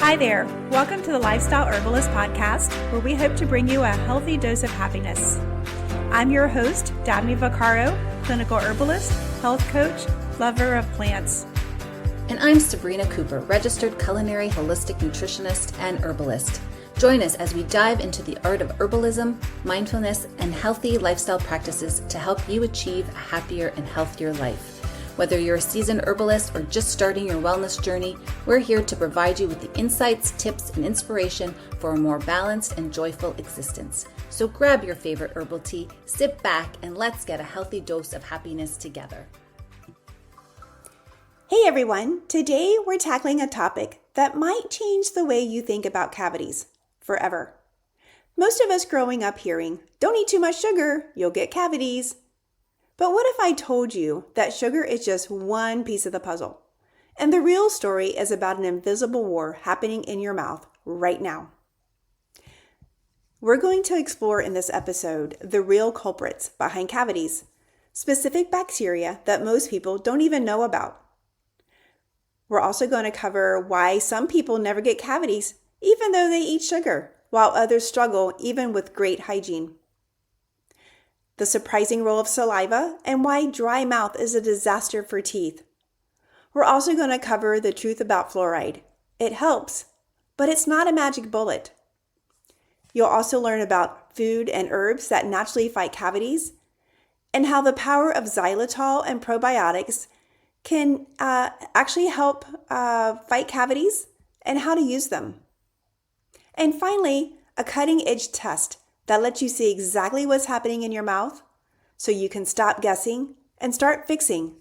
Hi there. Welcome to the Lifestyle Herbalist Podcast, where we hope to bring you a healthy dose of happiness. I'm your host, Dabney-BS, clinical herbalist, health coach, lover of plants. And I'm Sabrina Cooper, registered culinary holistic nutritionist and herbalist. Join us as we dive into the art of herbalism, mindfulness, and healthy lifestyle practices to help you achieve a happier and healthier life. Whether you're a seasoned herbalist or just starting your wellness journey, we're here to provide you with the insights, tips, and inspiration for a more balanced and joyful existence. So grab your favorite herbal tea, sit back, and let's get a healthy dose of happiness together. Hey everyone, today we're tackling a topic that might change the way you think about cavities forever. Most of us growing up hearing, don't eat too much sugar, you'll get cavities. But what if I told you that sugar is just one piece of the puzzle, and the real story is about an invisible war happening in your mouth right now? We're going to explore in this episode the real culprits behind cavities, specific bacteria that most people don't even know about. We're also going to cover why some people never get cavities even though they eat sugar, while others struggle even with great hygiene. The surprising role of saliva, and why dry mouth is a disaster for teeth. We're also going to cover the truth about fluoride. It helps, but it's not a magic bullet. You'll also learn about food and herbs that naturally fight cavities, and how the power of xylitol and probiotics can actually help fight cavities, and how to use them. And finally, a cutting-edge test that lets you see exactly what's happening in your mouth so you can stop guessing and start fixing.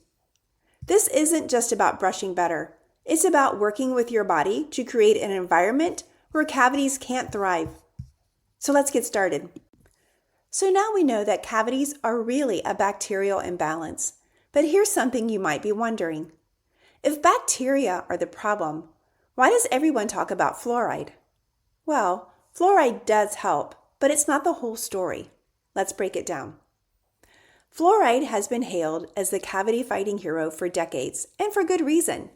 This isn't just about brushing better. It's about working with your body to create an environment where cavities can't thrive. So let's get started. So now we know that cavities are really a bacterial imbalance. But here's something you might be wondering. If bacteria are the problem, why does everyone talk about fluoride? Well, fluoride does help, but it's not the whole story. Let's break it down. Fluoride has been hailed as the cavity-fighting hero for decades, and for good reason.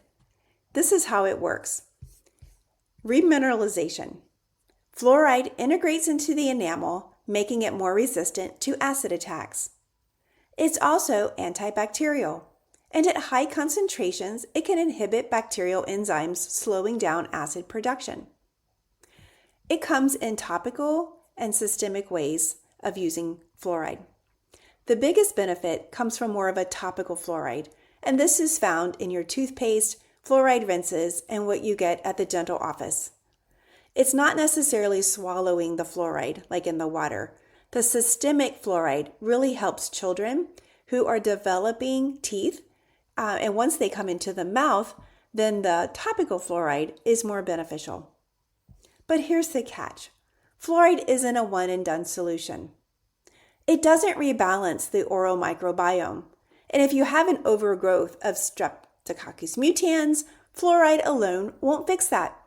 This is how it works. Remineralization. Fluoride integrates into the enamel, making it more resistant to acid attacks. It's also antibacterial, and at high concentrations, it can inhibit bacterial enzymes, slowing down acid production. It comes in topical and systemic ways of using fluoride. The biggest benefit comes from more of a topical fluoride, and this is found in your toothpaste, fluoride rinses, and what you get at the dental office. It's not necessarily swallowing the fluoride like in the water. The systemic fluoride really helps children who are developing teeth, and once they come into the mouth, then the topical fluoride is more beneficial. But here's the catch. Fluoride isn't a one-and-done solution. It doesn't rebalance the oral microbiome. And if you have an overgrowth of Streptococcus mutans, fluoride alone won't fix that.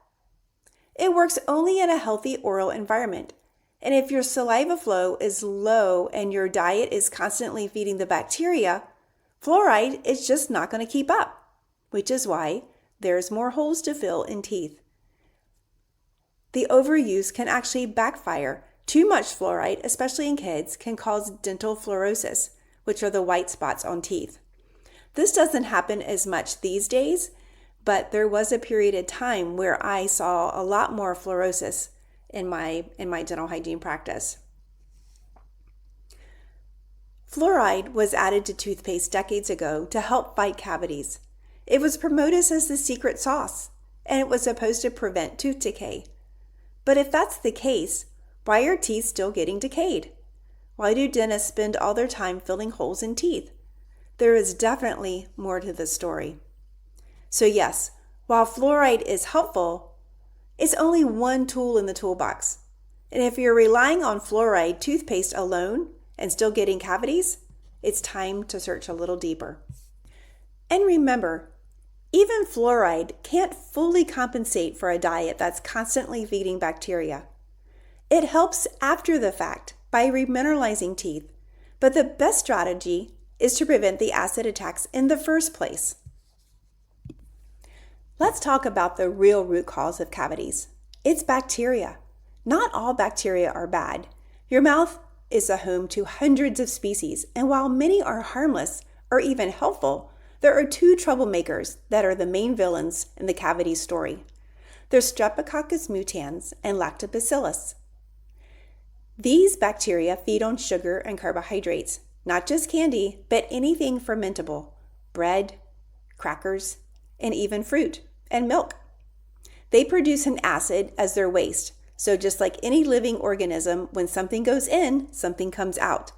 It works only in a healthy oral environment. And if your saliva flow is low and your diet is constantly feeding the bacteria, fluoride is just not going to keep up, which is why there's more holes to fill in teeth. The overuse can actually backfire. Too much fluoride, especially in kids, can cause dental fluorosis, which are the white spots on teeth. This doesn't happen as much these days, but there was a period of time where I saw a lot more fluorosis in my dental hygiene practice. Fluoride was added to toothpaste decades ago to help fight cavities. It was promoted as the secret sauce, and it was supposed to prevent tooth decay. But if that's the case, why are teeth still getting decayed? Why do dentists spend all their time filling holes in teeth? There is definitely more to the story. So yes, while fluoride is helpful, it's only one tool in the toolbox. And if you're relying on fluoride toothpaste alone and still getting cavities, it's time to search a little deeper. And remember, even fluoride can't fully compensate for a diet that's constantly feeding bacteria. It helps after the fact by remineralizing teeth, but the best strategy is to prevent the acid attacks in the first place. Let's talk about the real root cause of cavities. It's bacteria. Not all bacteria are bad. Your mouth is a home to hundreds of species, and while many are harmless or even helpful, there are two troublemakers that are the main villains in the cavity story. There's Streptococcus mutans and Lactobacillus. These bacteria feed on sugar and carbohydrates, not just candy, but anything fermentable, bread, crackers, and even fruit and milk. They produce an acid as their waste. So just like any living organism, when something goes in, something comes out.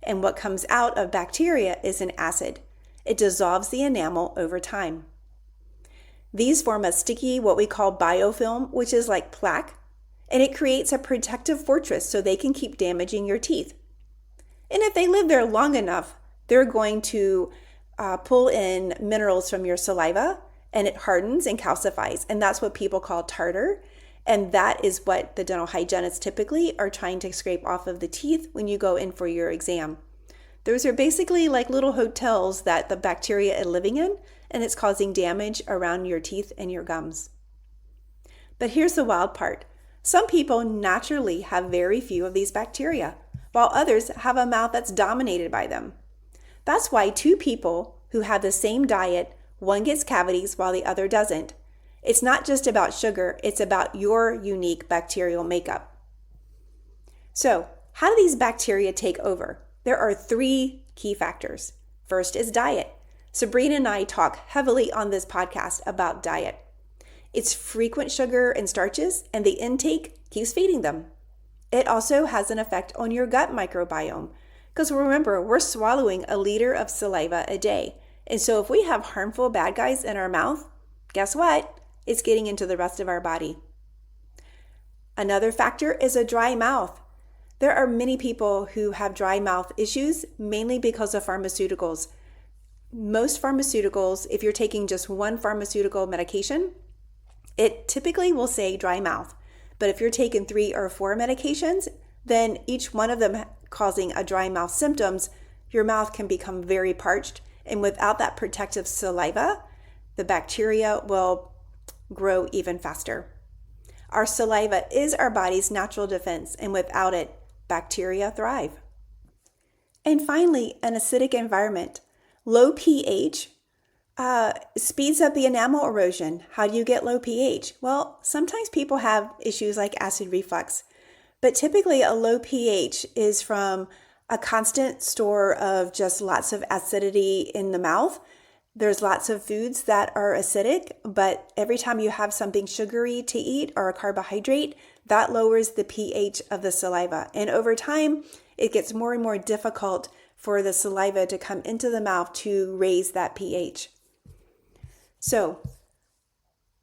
And what comes out of bacteria is an acid. It dissolves the enamel over time. These form a sticky, what we call biofilm, which is like plaque, and it creates a protective fortress so they can keep damaging your teeth. And if they live there long enough, they're going to pull in minerals from your saliva, and it hardens and calcifies, and that's what people call tartar, and that is what the dental hygienists typically are trying to scrape off of the teeth when you go in for your exam. Those are basically like little hotels that the bacteria are living in, and it's causing damage around your teeth and your gums. But here's the wild part. Some people naturally have very few of these bacteria, while others have a mouth that's dominated by them. That's why two people who have the same diet, one gets cavities while the other doesn't. It's not just about sugar, it's about your unique bacterial makeup. So, how do these bacteria take over? There are three key factors. First is diet. Sabrina and I talk heavily on this podcast about diet. It's frequent sugar and starches, and the intake keeps feeding them. It also has an effect on your gut microbiome, because remember, we're swallowing a liter of saliva a day. And so if we have harmful bad guys in our mouth, guess what? It's getting into the rest of our body. Another factor is a dry mouth. There are many people who have dry mouth issues, mainly because of pharmaceuticals. Most pharmaceuticals, if you're taking just one pharmaceutical medication, it typically will say dry mouth. But if you're taking 3 or 4 medications, then each one of them causing a dry mouth symptoms, your mouth can become very parched. And without that protective saliva, the bacteria will grow even faster. Our saliva is our body's natural defense, and without it, bacteria thrive. And finally, an acidic environment. Low pH speeds up the enamel erosion. How do you get low pH? Well, sometimes people have issues like acid reflux, but typically a low pH is from a constant store of just lots of acidity in the mouth. There's lots of foods that are acidic, but every time you have something sugary to eat or a carbohydrate, that lowers the pH of the saliva. And over time, it gets more and more difficult for the saliva to come into the mouth to raise that pH. So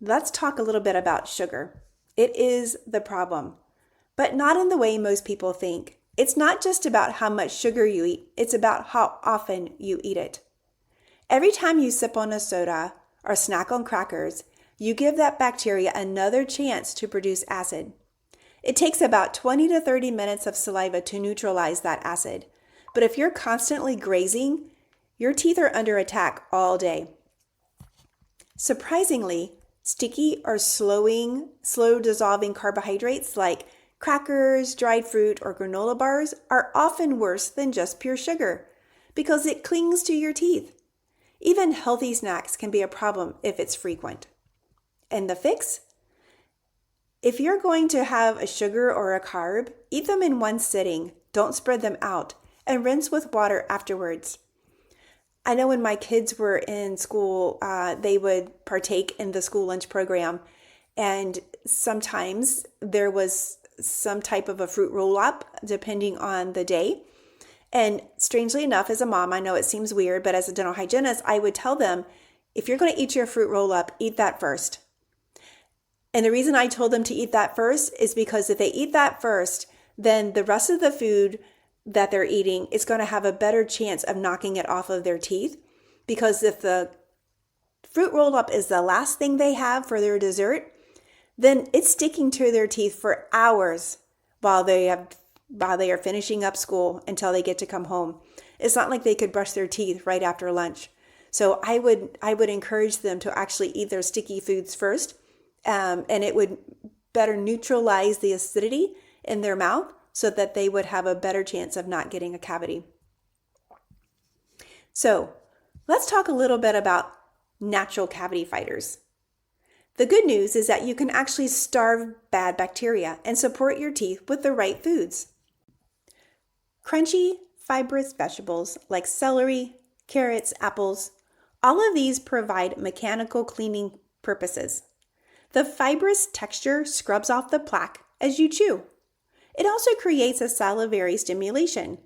let's talk a little bit about sugar. It is the problem, but not in the way most people think. It's not just about how much sugar you eat, it's about how often you eat it. Every time you sip on a soda or snack on crackers, you give that bacteria another chance to produce acid. It takes about 20 to 30 minutes of saliva to neutralize that acid. But if you're constantly grazing, your teeth are under attack all day. Surprisingly, sticky or slow dissolving carbohydrates like crackers, dried fruit, or granola bars are often worse than just pure sugar because it clings to your teeth. Even healthy snacks can be a problem if it's frequent. And the fix? If you're going to have a sugar or a carb, eat them in one sitting. Don't spread them out, and rinse with water afterwards. I know when my kids were in school, they would partake in the school lunch program, and sometimes there was some type of a fruit roll-up depending on the day. And strangely enough, as a mom, I know it seems weird, but as a dental hygienist, I would tell them, if you're going to eat your fruit roll-up, eat that first. And the reason I told them to eat that first is because if they eat that first, then the rest of the food that they're eating is going to have a better chance of knocking it off of their teeth. Because if the fruit roll-up is the last thing they have for their dessert, then it's sticking to their teeth for hours while they are finishing up school until they get to come home. It's not like they could brush their teeth right after lunch. So I would encourage them to actually eat their sticky foods first, and it would better neutralize the acidity in their mouth so that they would have a better chance of not getting a cavity. So let's talk a little bit about natural cavity fighters. The good news is that you can actually starve bad bacteria and support your teeth with the right foods. Crunchy, fibrous vegetables like celery, carrots, apples, all of these provide mechanical cleaning purposes. The fibrous texture scrubs off the plaque as you chew. It also creates a salivary stimulation.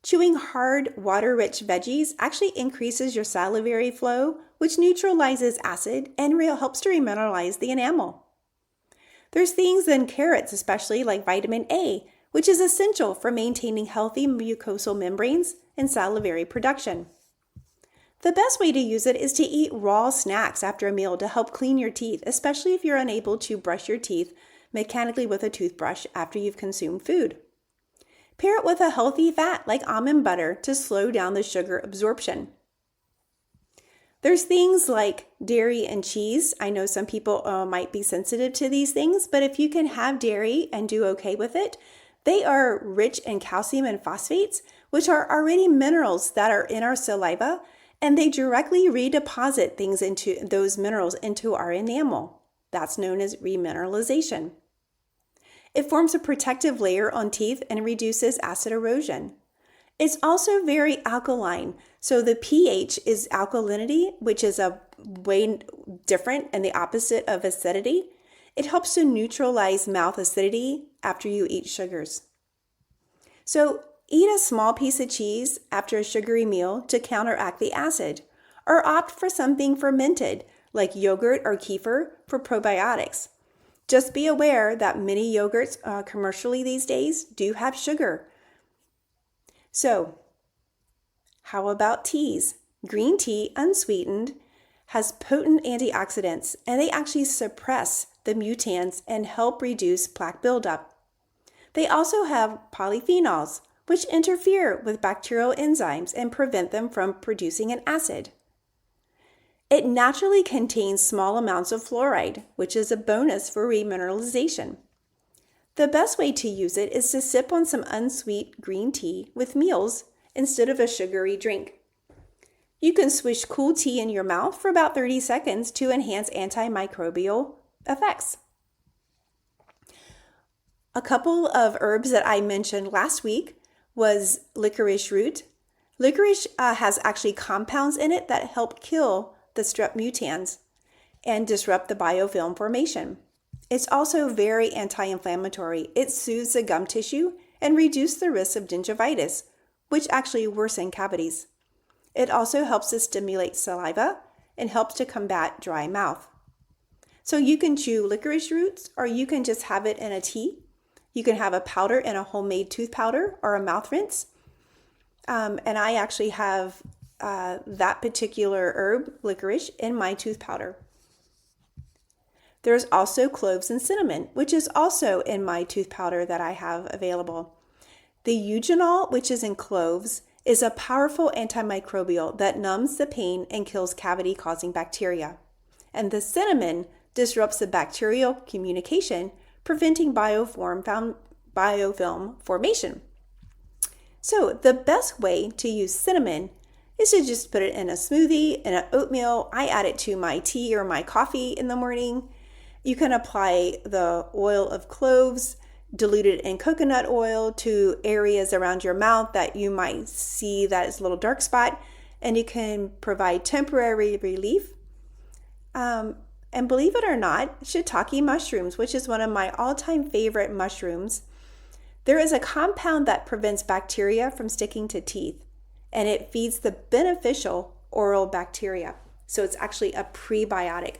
Chewing hard, water-rich veggies actually increases your salivary flow, which neutralizes acid and helps to remineralize the enamel. There's things in carrots, especially like vitamin A, which is essential for maintaining healthy mucosal membranes and salivary production. The best way to use it is to eat raw snacks after a meal to help clean your teeth, especially if you're unable to brush your teeth mechanically with a toothbrush after you've consumed food. Pair it with a healthy fat like almond butter to slow down the sugar absorption. There's things like dairy and cheese. I know some people might be sensitive to these things, but if you can have dairy and do okay with it, they are rich in calcium and phosphates, which are already minerals that are in our saliva, and they directly redeposit things into those minerals into our enamel. That's known as remineralization. It forms a protective layer on teeth and reduces acid erosion. It's also very alkaline, so the pH is alkalinity, which is a way different and the opposite of acidity. It helps to neutralize mouth acidity after you eat sugars. So eat a small piece of cheese after a sugary meal to counteract the acid, or opt for something fermented like yogurt or kefir for probiotics. Just be aware that many yogurts commercially these days do have sugar. So, how about teas? Green tea, unsweetened, has potent antioxidants, and they actually suppress the mutans and help reduce plaque buildup. They also have polyphenols, which interfere with bacterial enzymes and prevent them from producing an acid. It naturally contains small amounts of fluoride, which is a bonus for remineralization. The best way to use it is to sip on some unsweet green tea with meals instead of a sugary drink. You can swish cool tea in your mouth for about 30 seconds to enhance antimicrobial effects. A couple of herbs that I mentioned last week was licorice root. Licorice has actually compounds in it that help kill the strep mutans and disrupt the biofilm formation. It's also very anti-inflammatory. It soothes the gum tissue and reduces the risk of gingivitis, which actually worsen cavities. It also helps to stimulate saliva and helps to combat dry mouth. So you can chew licorice roots, or you can just have it in a tea. You can have a powder in a homemade tooth powder or a mouth rinse. And I actually have that particular herb, licorice, in my tooth powder. There's also cloves and cinnamon, which is also in my tooth powder that I have available. The eugenol, which is in cloves, is a powerful antimicrobial that numbs the pain and kills cavity-causing bacteria. And the cinnamon disrupts the bacterial communication, preventing biofilm formation. So the best way to use cinnamon is to just put it in a smoothie, in an oatmeal. I add it to my tea or my coffee in the morning. You can apply the oil of cloves diluted in coconut oil to areas around your mouth that you might see that is a little dark spot, and it can provide temporary relief. And believe it or not, shiitake mushrooms, which is one of my all-time favorite mushrooms, there is a compound that prevents bacteria from sticking to teeth, and it feeds the beneficial oral bacteria. So it's actually a prebiotic.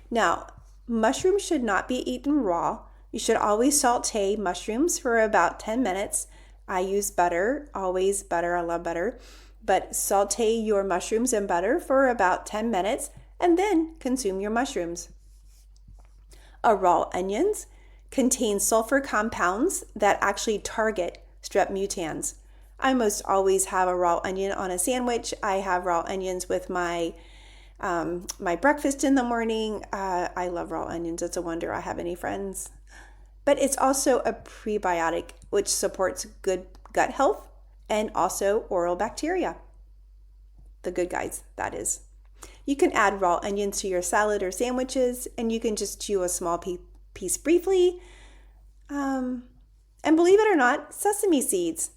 Now, mushrooms should not be eaten raw. You should always saute mushrooms for about 10 minutes. I use butter, always butter, I love butter. But saute your mushrooms in butter for about 10 minutes and then consume your mushrooms. Raw onions contain sulfur compounds that actually target strep mutans. I most always have a raw onion on a sandwich. I have raw onions with my my breakfast in the morning. I love raw onions. It's a wonder I have any friends. But it's also a prebiotic, which supports good gut health and also oral bacteria. The good guys, that is. You can add raw onions to your salad or sandwiches, and you can just chew a small piece briefly. And believe it or not, sesame seeds.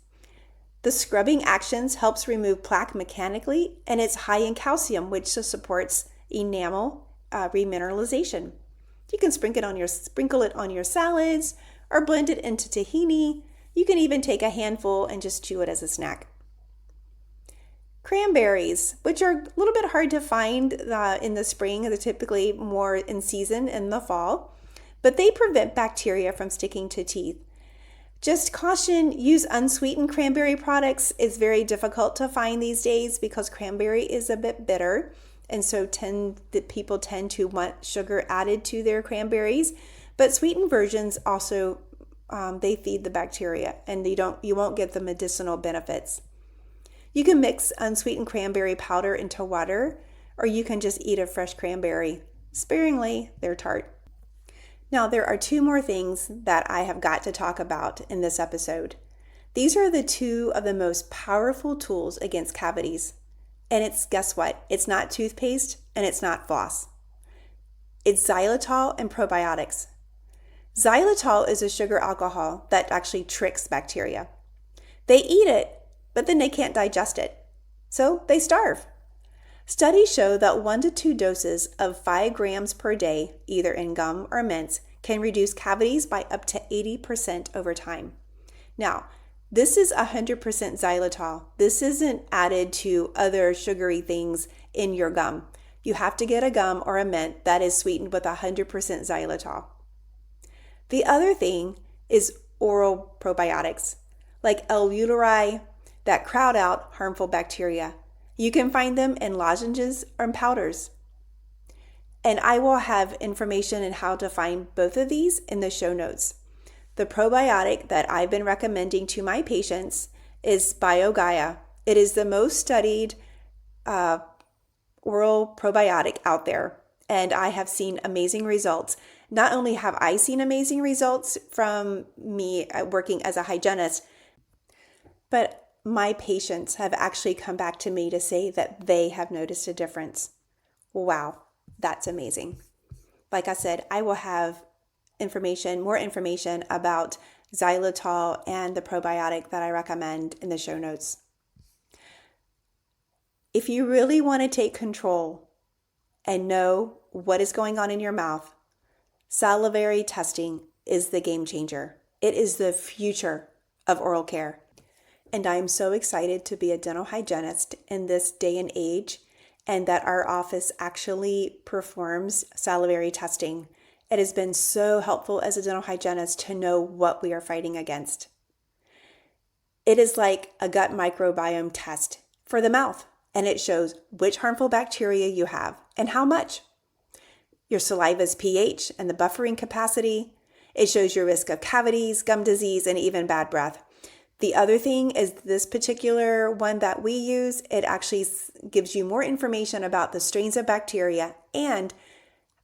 The scrubbing actions helps remove plaque mechanically, and it's high in calcium, which supports enamel remineralization. You can sprinkle it on your salads or blend it into tahini. You can even take a handful and just chew it as a snack. Cranberries, which are a little bit hard to find in the spring, they're typically more in season in the fall, but they prevent bacteria from sticking to teeth. Just caution, use unsweetened cranberry products. It's very difficult to find these days because cranberry is a bit bitter, and so people tend to want sugar added to their cranberries. But sweetened versions also they feed the bacteria, and you won't get the medicinal benefits. You can mix unsweetened cranberry powder into water, or you can just eat a fresh cranberry. Sparingly, they're tart. Now, there are two more things that I have got to talk about in this episode. These are the two of the most powerful tools against cavities. And guess what? It's not toothpaste and it's not floss. It's xylitol and probiotics. Xylitol is a sugar alcohol that actually tricks bacteria. They eat it, but then they can't digest it. So they starve. Studies show that 1 to 2 doses of 5 grams per day, either in gum or mints, can reduce cavities by up to 80% over time. Now, this is 100% xylitol. This isn't added to other sugary things in your gum. You have to get a gum or a mint that is sweetened with 100% xylitol. The other thing is oral probiotics, like Licorice, that crowd out harmful bacteria. You can find them in lozenges or in powders. And I will have information on how to find both of these in the show notes. The probiotic that I've been recommending to my patients is BioGaia. It is the most studied oral probiotic out there, and I have seen amazing results. Not only have I seen amazing results from me working as a hygienist, but my patients have actually come back to me to say that they have noticed a difference. Wow, that's amazing. Like I said, I will have more information about xylitol and the probiotic that I recommend in the show notes. If you really want to take control and know what is going on in your mouth, salivary testing is the game changer. It is the future of oral care. And I'm so excited to be a dental hygienist in this day and age, and that our office actually performs salivary testing. It has been so helpful as a dental hygienist to know what we are fighting against. It is like a gut microbiome test for the mouth, and it shows which harmful bacteria you have and how much. Your saliva's pH and the buffering capacity. It shows your risk of cavities, gum disease, and even bad breath. The other thing is this particular one that we use, it actually gives you more information about the strains of bacteria and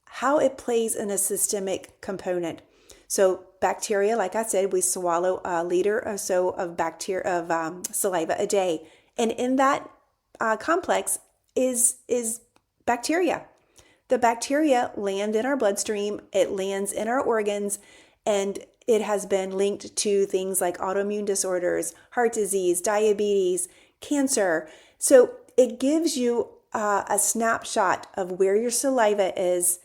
how it plays in a systemic component. So bacteria, like I said, we swallow a liter or so of saliva a day. And in that complex is bacteria. The bacteria land in our bloodstream, it lands in our organs, and it has been linked to things like autoimmune disorders, heart disease, diabetes, cancer. So it gives you a snapshot of where your saliva is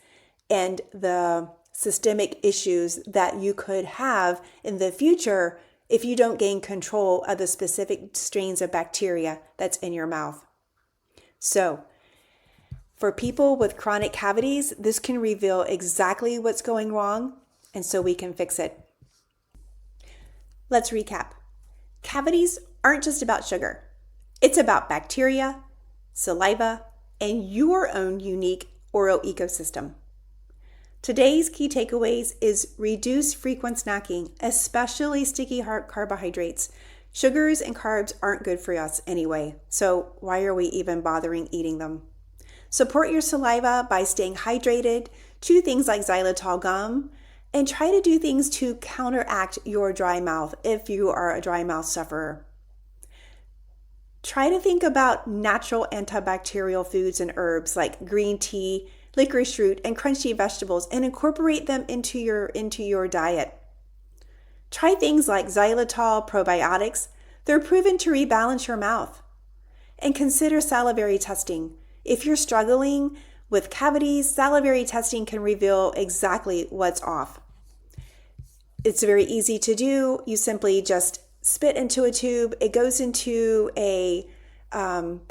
and the systemic issues that you could have in the future if you don't gain control of the specific strains of bacteria that's in your mouth. So for people with chronic cavities, this can reveal exactly what's going wrong, and so we can fix it. Let's recap. Cavities aren't just about sugar. It's about bacteria, saliva, and your own unique oral ecosystem. Today's key takeaways is reduce frequent snacking, especially sticky carbohydrates. Sugars and carbs aren't good for us anyway, so why are we even bothering eating them? Support your saliva by staying hydrated, chew things like xylitol gum, and try to do things to counteract your dry mouth if you are a dry mouth sufferer. Try to think about natural antibacterial foods and herbs like green tea, licorice root, and crunchy vegetables and incorporate them into your diet. Try things like xylitol probiotics. They're proven to rebalance your mouth. And consider salivary testing. If you're struggling with cavities, salivary testing can reveal exactly what's off. It's very easy to do. You simply just spit into a tube. It goes into the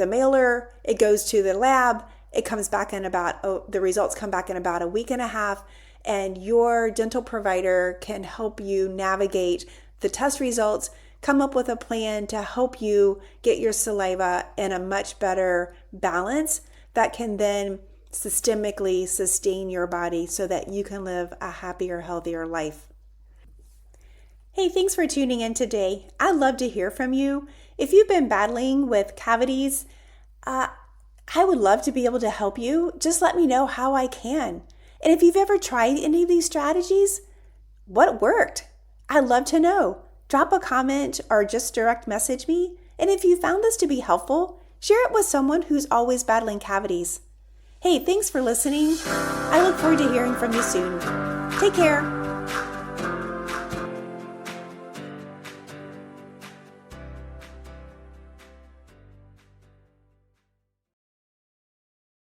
mailer. It goes to the lab. It comes back in the results come back in about a week and a half. And your dental provider can help you navigate the test results, come up with a plan to help you get your saliva in a much better balance that can then systemically sustain your body so that you can live a happier, healthier life. Hey, thanks for tuning in today. I'd love to hear from you. If you've been battling with cavities, I would love to be able to help you. Just let me know how I can. And if you've ever tried any of these strategies, what worked? I'd love to know. Drop a comment or just direct message me. And if you found this to be helpful, share it with someone who's always battling cavities. Hey, thanks for listening. I look forward to hearing from you soon. Take care.